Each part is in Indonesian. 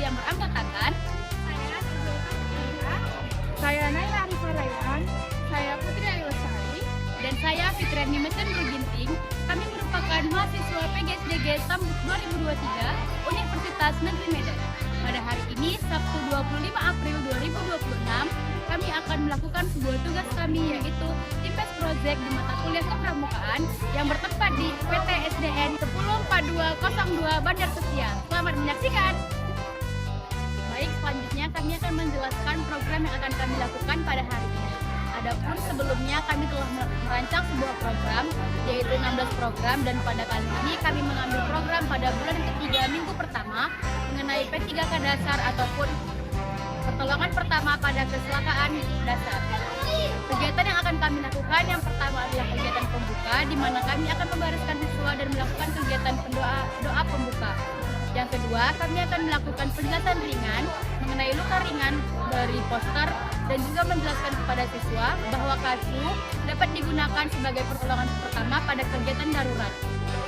yang beranggotakan Saya Naila Arifah Rayhan, saya Putri Ayu Lestari, dan saya Fitriani Mesen Ginting. Kami merupakan mahasiswa PGSDG Tambuk 2023 Universitas Negeri Medan. Pada hari ini, Sabtu 25 April 2026, kami akan melakukan sebuah tugas kami, yaitu Timpes Project di mata kuliah kepramukaan yang bertempat di PT SDN 104202 Bandar Sosial. Selamat menyaksikan! Baik, selanjutnya kami akan menjelaskan program yang akan kami lakukan pada hari ini. Adapun sebelumnya kami telah merancang sebuah program, yaitu 16 program, dan pada kali ini kami mengambil program pada bulan ketiga minggu pertama mengenai P3K dasar ataupun pertolongan pertama pada kecelakaan dasar. Kegiatan yang akan kami lakukan yang pertama adalah kegiatan pembuka, di mana kami akan membariskan siswa dan melakukan kegiatan doa pembuka. Yang kedua, kami akan melakukan penjelasan ringan mengenai luka ringan dari poster dan juga menjelaskan kepada siswa bahwa kasu dapat digunakan sebagai pertolongan pertama pada kegiatan darurat.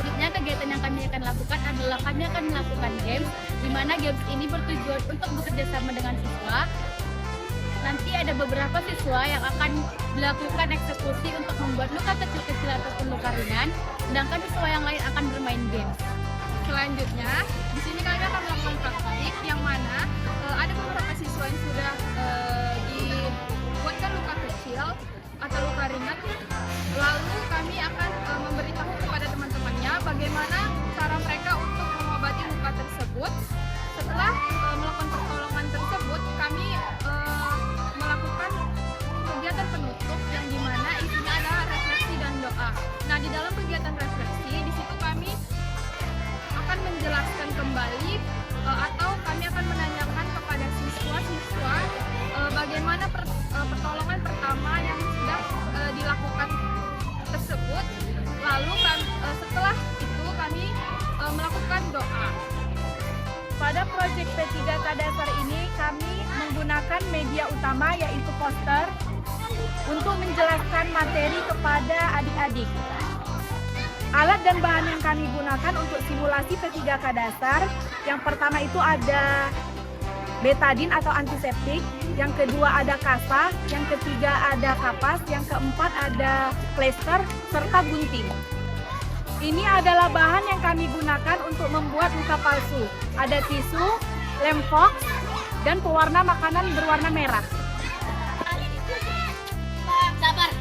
Selanjutnya, kegiatan yang kami akan lakukan adalah kami akan melakukan games, di mana games ini bertujuan untuk bekerja sama dengan siswa. Nanti ada beberapa siswa yang akan melakukan eksekusi untuk membuat luka kecil-kecil ataupun luka ringan, sedangkan siswa yang lain akan bermain games. Selanjutnya, di sini kami akan melakukan praktik yang mana ada beberapa siswa yang sudah dibuatkan luka kecil atau luka ringan. Lalu kami akan memberitahu kepada teman-temannya bagaimana cara mereka untuk mengobati luka tersebut. Setelah melakukan pertolongan tersebut, kami melakukan kegiatan penutup yang dimana isinya adalah refleksi dan doa. Nah, di dalam kegiatan refleksi, di situ kami akan menjelaskan kembali atau kami akan menanyakan kepada siswa-siswa bagaimana pertolongan pertama yang sudah dilakukan tersebut. Lalu setelah itu kami melakukan doa. Pada proyek P3K dasar ini kami menggunakan media utama yaitu poster untuk menjelaskan materi kepada adik-adik. Alat dan bahan yang kami gunakan untuk simulasi P3K dasar, yang pertama itu ada betadin atau antiseptik, yang kedua ada kasa, yang ketiga ada kapas, yang keempat ada plester, serta gunting. Ini adalah bahan yang kami gunakan untuk membuat luka palsu. Ada tisu, lem fox, dan pewarna makanan berwarna merah. Sabar.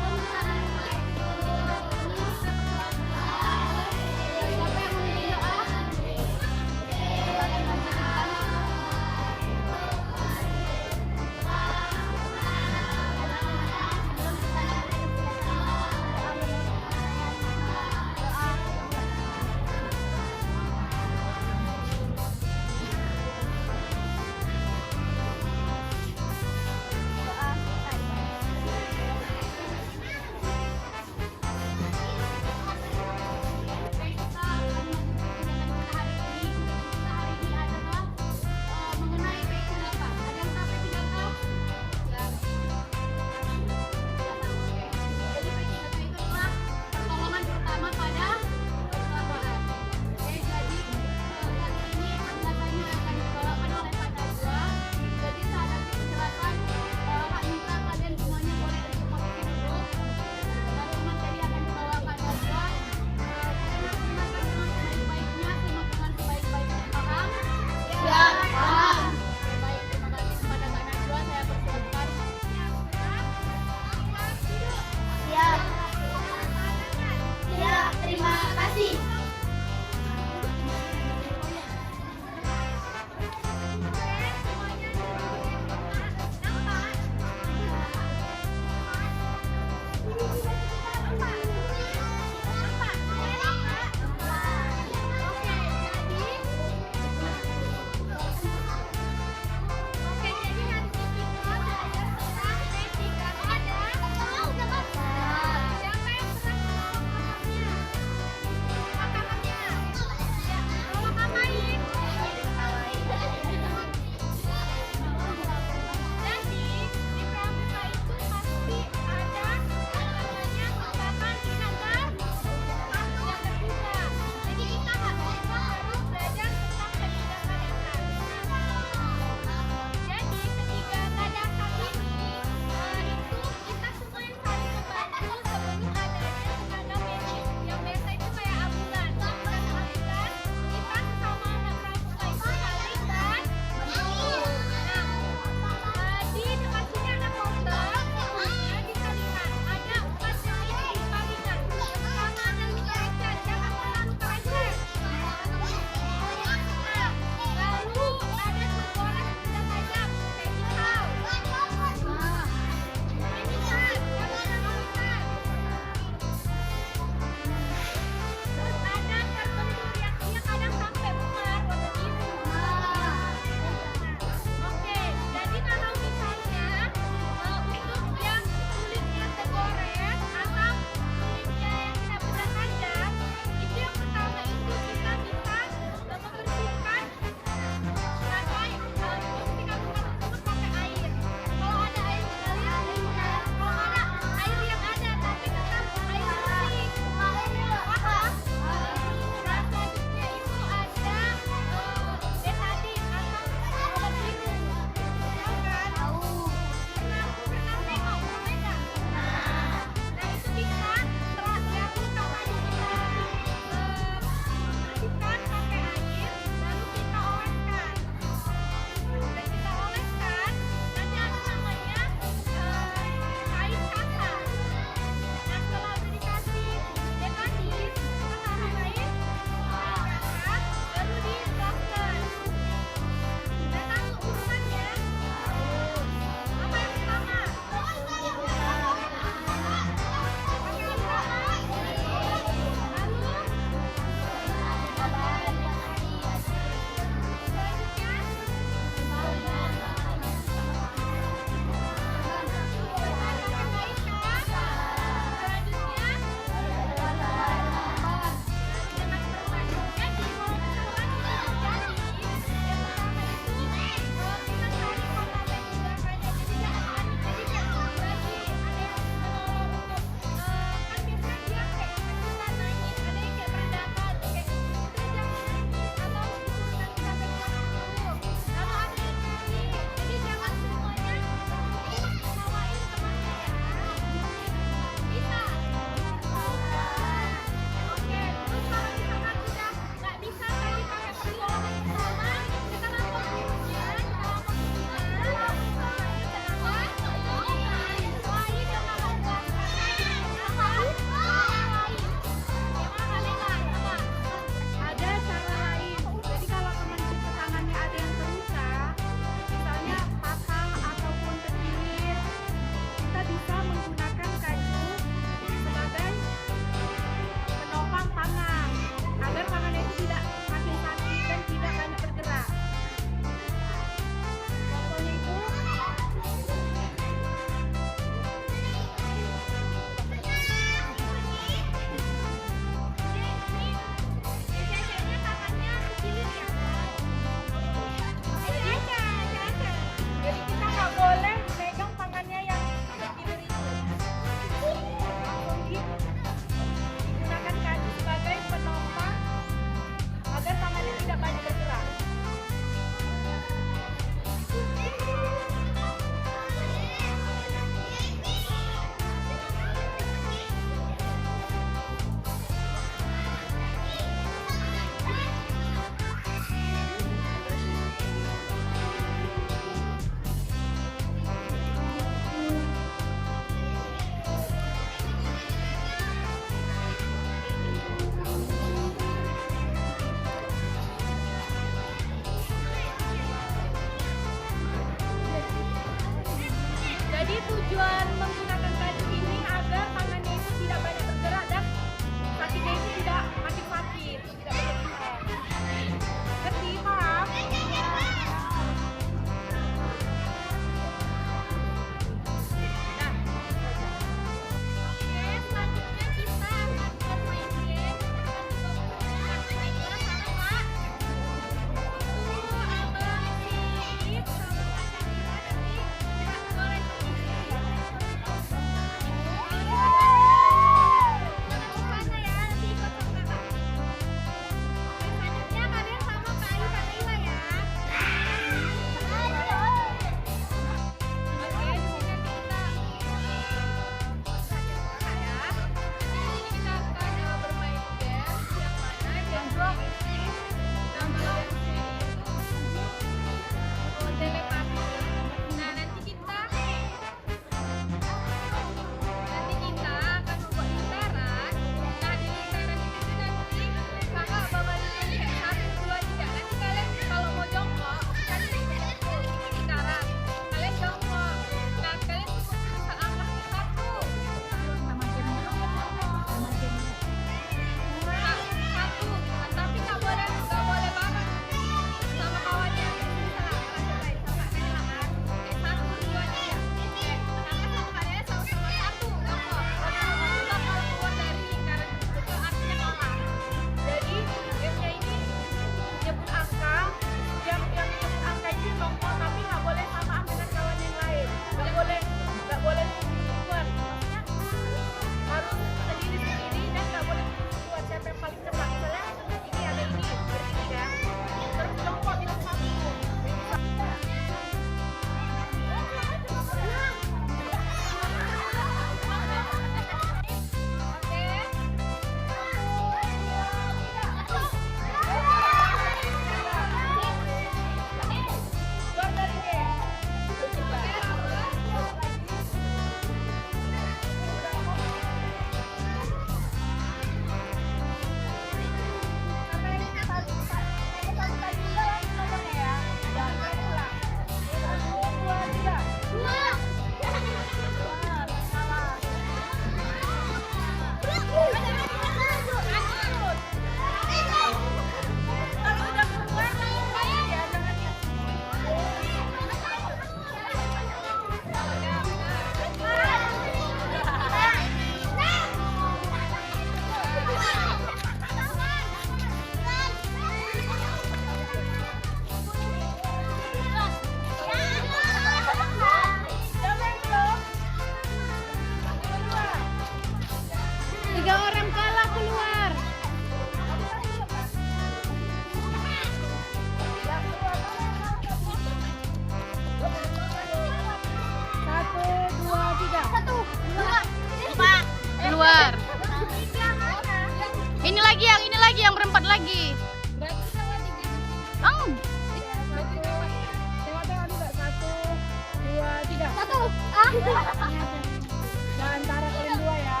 Nah, antara kalian dua ya.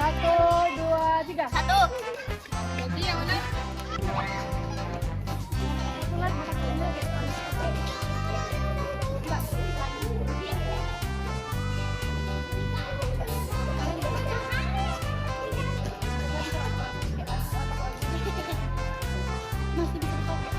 1, 2, 3. Satu. Jadi yang mana? Masih bisa dipakai.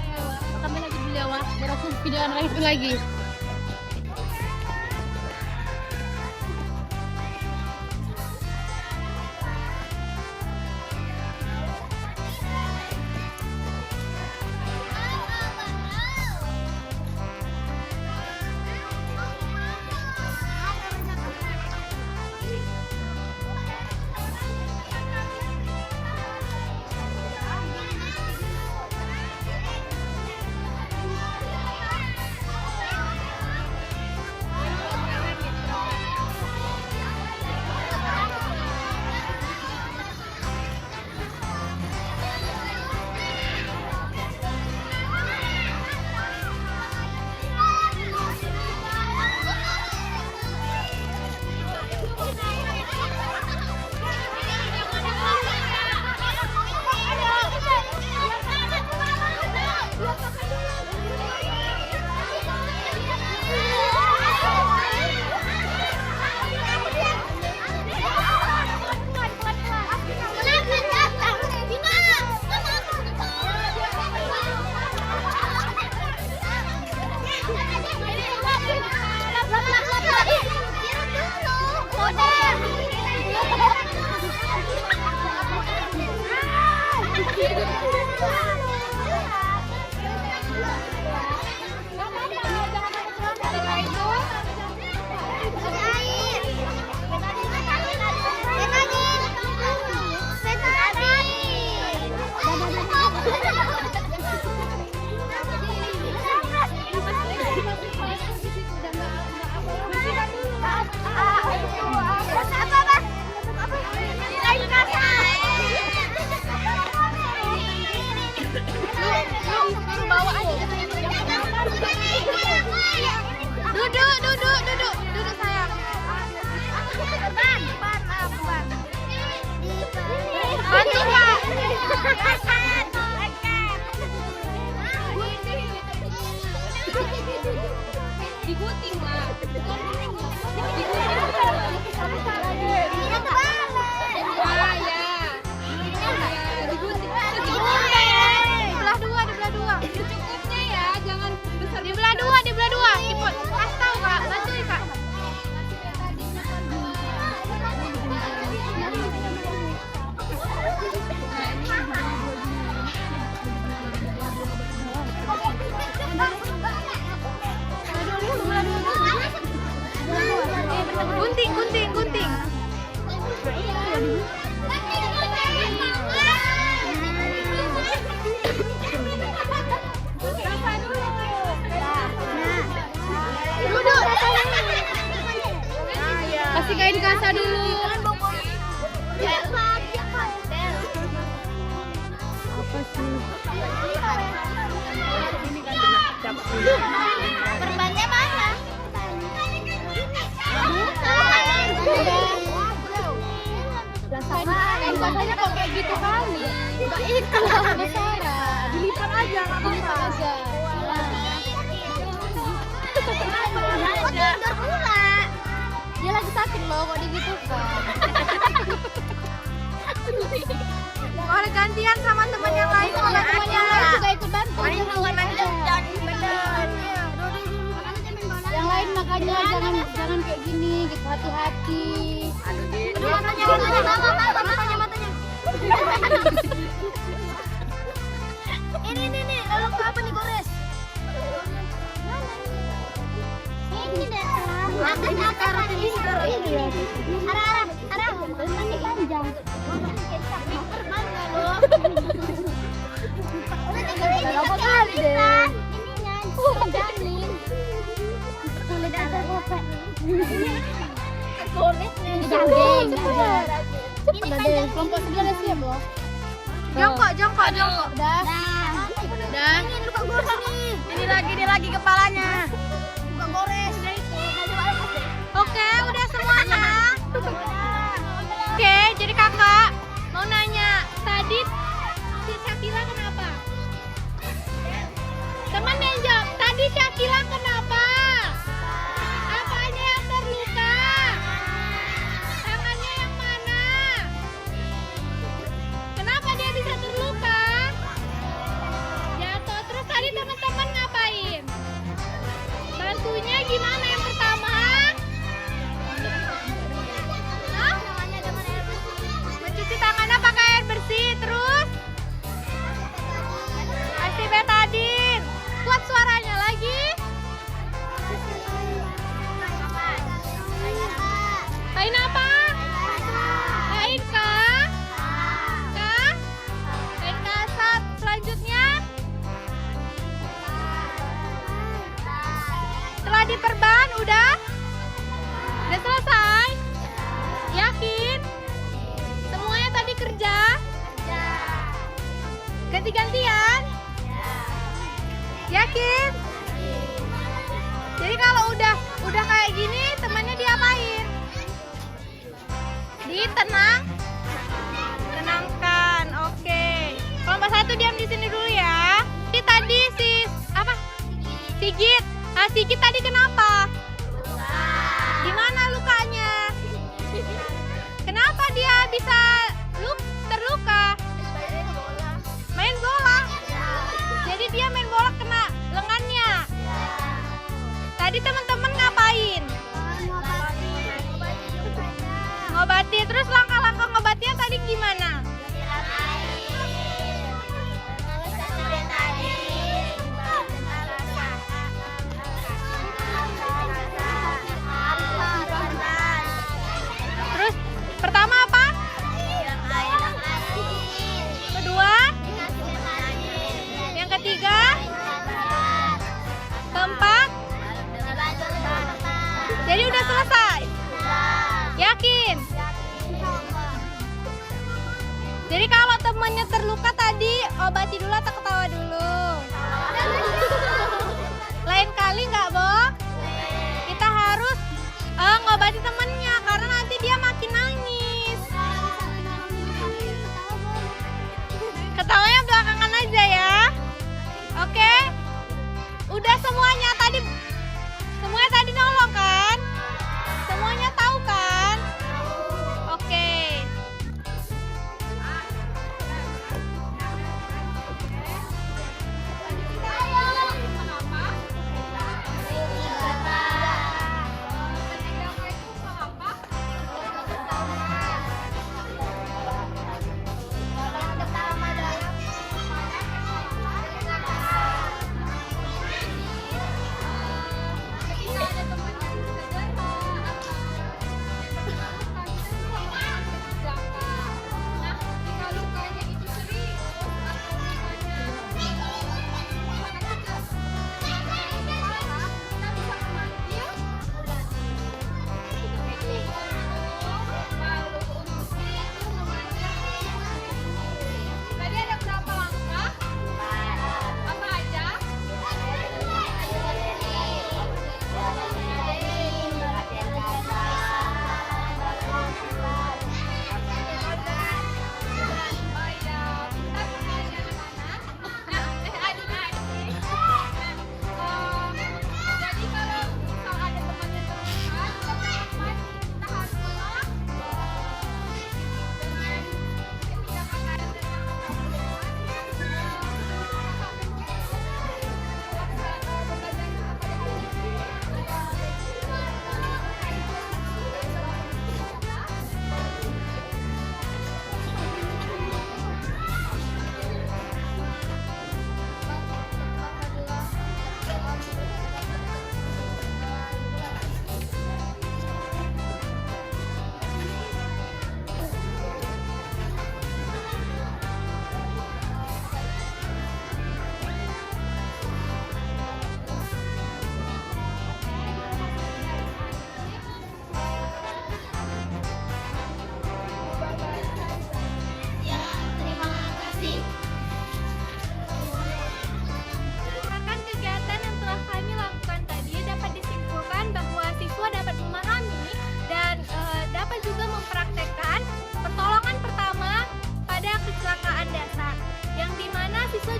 Duh. Tambah lagi dulu ya, Wak. Biar aku videoan lagi. Duduk sayang. Bantu Kak. Digunting lah. Secukupnya ya, jangan besar. Di belah dua. Kasih tahu Kak, bantuin Kak. Gunting. Duduk. Kasih kain kasa dulu. Apa sih? Perbannya mana? Kain kasanya kok kayak gitu kali? Enggak itu besaran. Dilipat aja, nggak apa-apa. Kok tidur pula? Dia lagi sakit loh, kok digitukan. Boleh gantian sama teman yang lain. Sama teman yang lain juga ikut bantu. Yang lain makanya makanya jangan kayak gini gitu, hati-hati. Aduh, matanya. Ini, lalu apa nih gores? Ini dah. Akar ini arah. Panjang. Berapa kali deh? Ini jamin. Kulit ada apa? Kulit nih. Gandeng. Ini panjang. Kelompok sebelah udah siap loh. Jongkok. Udah. Ini luka gores nih. Ini lagi kepalanya. Luka gores. Oke, udah semuanya. Oke, jadi kakak mau nanya, tadi si Syakila kenapa? Teman yang jawab, tadi Syakila kenapa? Apanya yang terluka? Tangannya yang mana? Kenapa dia bisa terluka? Jatuh. Terus tadi teman-teman ngapain? Bantunya gimana yang pertama? Hah? Mencuci tangannya pakai air bersih. Terus kasih betadin. Kuat suaranya lagi. Kain apa? Kain kain kasat. Selanjutnya setelah diperban udah selesai. Yakin? Semuanya tadi kerja? Ganti-gantian? Yakin? Jadi kalau udah kayak gini, temannya diapain? Tenangkan. Oke. Kelompok 1 diam di sini dulu ya. Ini tadi Sigit. Nah, Sigit tadi kenapa? Di mana lukanya? Kenapa dia bisa terluka? Main bola. Jadi dia main bola kena lengannya. Tadi teman-teman ngapain? Ngobati. Terus langkah-langkah ngobatnya tadi gimana? Terus pertama apa? Kedua? Yang ketiga? Keempat? Jadi udah selesai? Yakin? Jadi kalau temennya terluka tadi obati dulu atau ketawa dulu? Lain kali nggak, Bo? Kita harus ngobati temennya karena nanti dia makin nangis. Ketawanya belakangan aja ya. Oke? Udah semuanya tadi nolong kan? Semuanya tahu kan? Oke.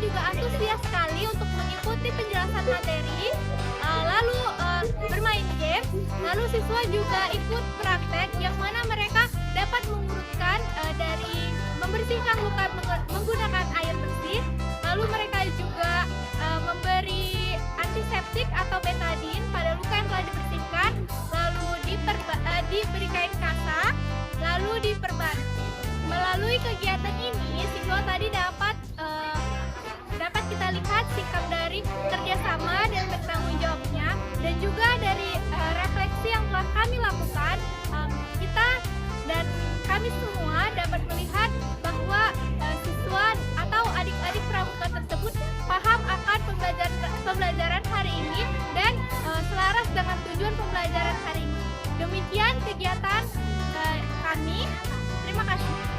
juga antusias sekali untuk mengikuti penjelasan materi, lalu bermain game, lalu siswa juga ikut praktek yang mana mereka dapat mengurutkan dari membersihkan luka menggunakan air bersih, lalu mereka juga memberi antiseptik atau betadin pada luka yang telah dibersihkan, lalu diberi kain kasa, lalu diperban. Melalui kegiatan ini, siswa tadi dapat kita lihat sikap dari kerjasama dan bertanggung jawabnya, dan juga dari refleksi yang telah kami lakukan, kita dan kami semua dapat melihat bahwa siswa atau adik-adik pramuka tersebut paham akan pembelajaran hari ini dan selaras dengan tujuan pembelajaran hari ini. Demikian kegiatan kami. Terima kasih.